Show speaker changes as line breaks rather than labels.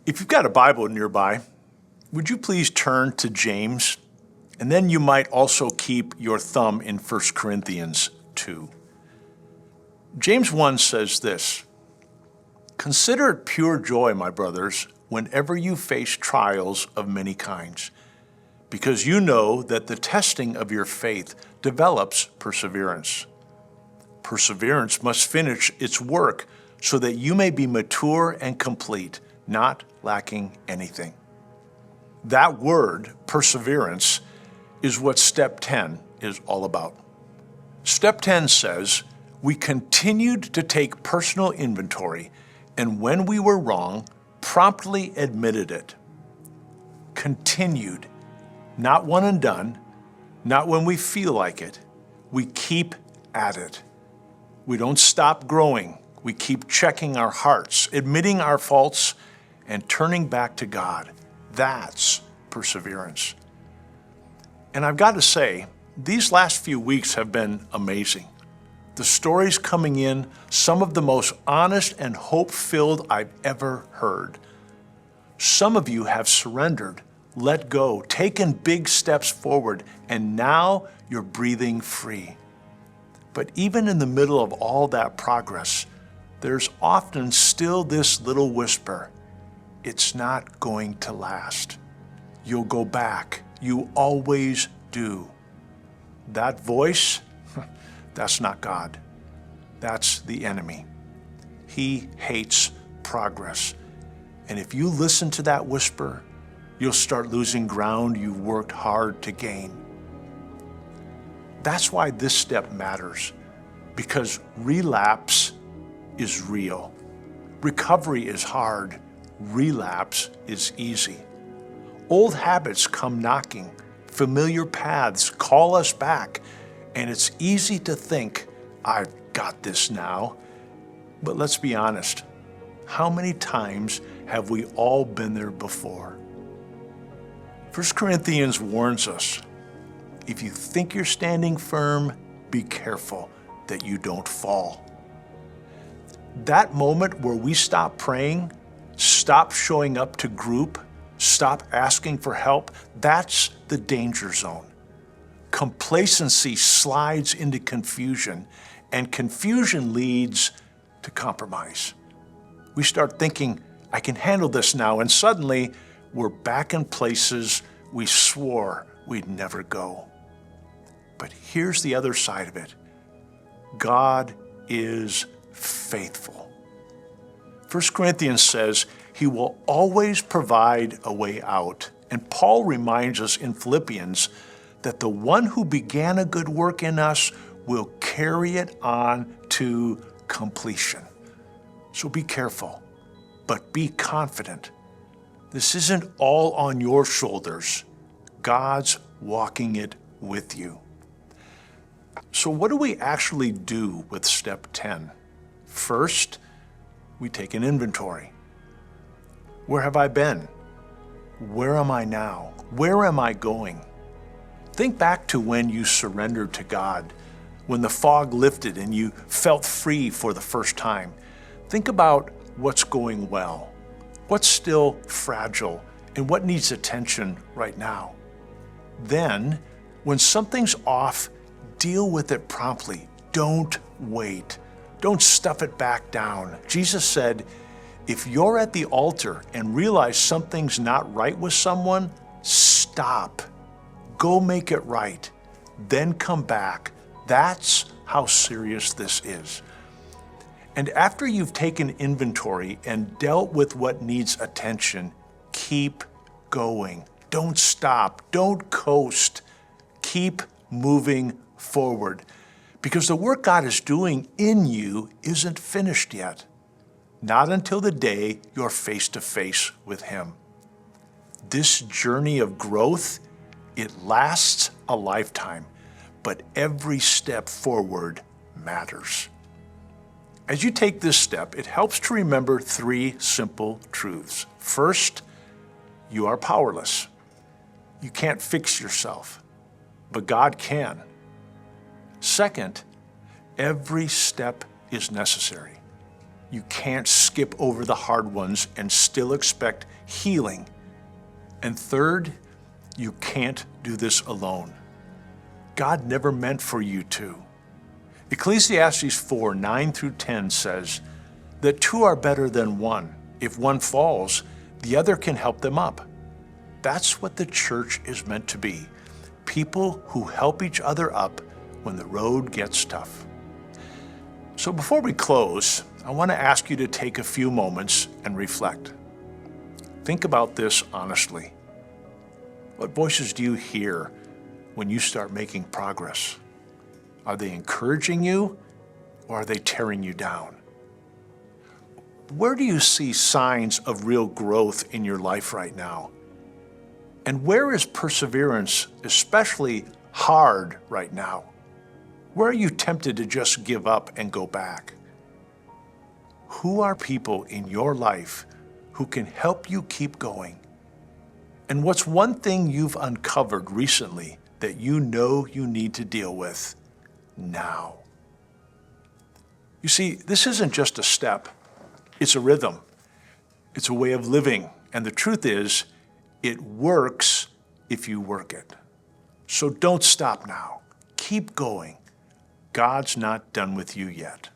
If you've got a Bible nearby, would you please turn to James? And then you might also keep your thumb in 1 Corinthians 2. James 1 says this, "Consider it pure joy, my brothers, whenever you face trials of many kinds, because you know that the testing of your faith develops perseverance. Perseverance must finish its work so that you may be mature and complete, not lacking anything." That word, perseverance, is what step 10 is all about. Step 10 says, we continued to take personal inventory, and when we were wrong, promptly admitted it. Continued, not one and done, not when we feel like it. We keep at it. We don't stop growing. We keep checking our hearts, admitting our faults, and turning back to God. That's perseverance. And I've got to say, these last few weeks have been amazing. The stories coming in, some of the most honest and hope-filled I've ever heard. Some of you have surrendered, let go, taken big steps forward, and now you're breathing free. But even in the middle of all that progress, there's often still this little whisper, it's not going to last. You'll go back. You always do. That voice, that's not God. That's the enemy. He hates progress. And if you listen to that whisper, you'll start losing ground you've worked hard to gain. That's why this step matters, because relapse is real. Recovery is hard. Relapse is easy. Old habits come knocking. Familiar paths call us back. And it's easy to think, I've got this now. But let's be honest. How many times have we all been there before? 1 Corinthians warns us, if you think you're standing firm, be careful that you don't fall. That moment where we stop praying, stop showing up to group, stop asking for help, that's the danger zone. Complacency slides into confusion, and confusion leads to compromise. We start thinking, I can handle this now, and suddenly we're back in places we swore we'd never go. But here's the other side of it. God is faithful. 1 Corinthians says he will always provide a way out. And Paul reminds us in Philippians that the one who began a good work in us will carry it on to completion. So be careful, but be confident. This isn't all on your shoulders. God's walking it with you. So what do we actually do with step 10? First, we take an inventory. Where have I been? Where am I now? Where am I going? Think back to when you surrendered to God, when the fog lifted and you felt free for the first time. Think about what's going well, what's still fragile, and what needs attention right now. Then, when something's off, deal with it promptly. Don't wait. Don't stuff it back down. Jesus said, if you're at the altar and realize something's not right with someone, stop. Go make it right. Then come back. That's how serious this is. And after you've taken inventory and dealt with what needs attention, keep going. Don't stop. Don't coast. Keep moving forward. Because the work God is doing in you isn't finished yet. Not until the day you're face to face with Him. This journey of growth, it lasts a lifetime, but every step forward matters. As you take this step, it helps to remember 3 simple truths. First, you are powerless. You can't fix yourself, but God can. Second, every step is necessary. You can't skip over the hard ones and still expect healing. And third, you can't do this alone. God never meant for you to. Ecclesiastes 4, 9 through 10 says that two are better than one. If one falls, the other can help them up. That's what the church is meant to be. People who help each other up when the road gets tough. So before we close, I want to ask you to take a few moments and reflect. Think about this honestly. What voices do you hear when you start making progress? Are they encouraging you or are they tearing you down? Where do you see signs of real growth in your life right now? And where is perseverance especially hard right now? Where are you tempted to just give up and go back? Who are people in your life who can help you keep going? And what's one thing you've uncovered recently that you know you need to deal with now? You see, this isn't just a step, it's a rhythm. It's a way of living. And the truth is, it works if you work it. So don't stop now. Keep going. God's not done with you yet.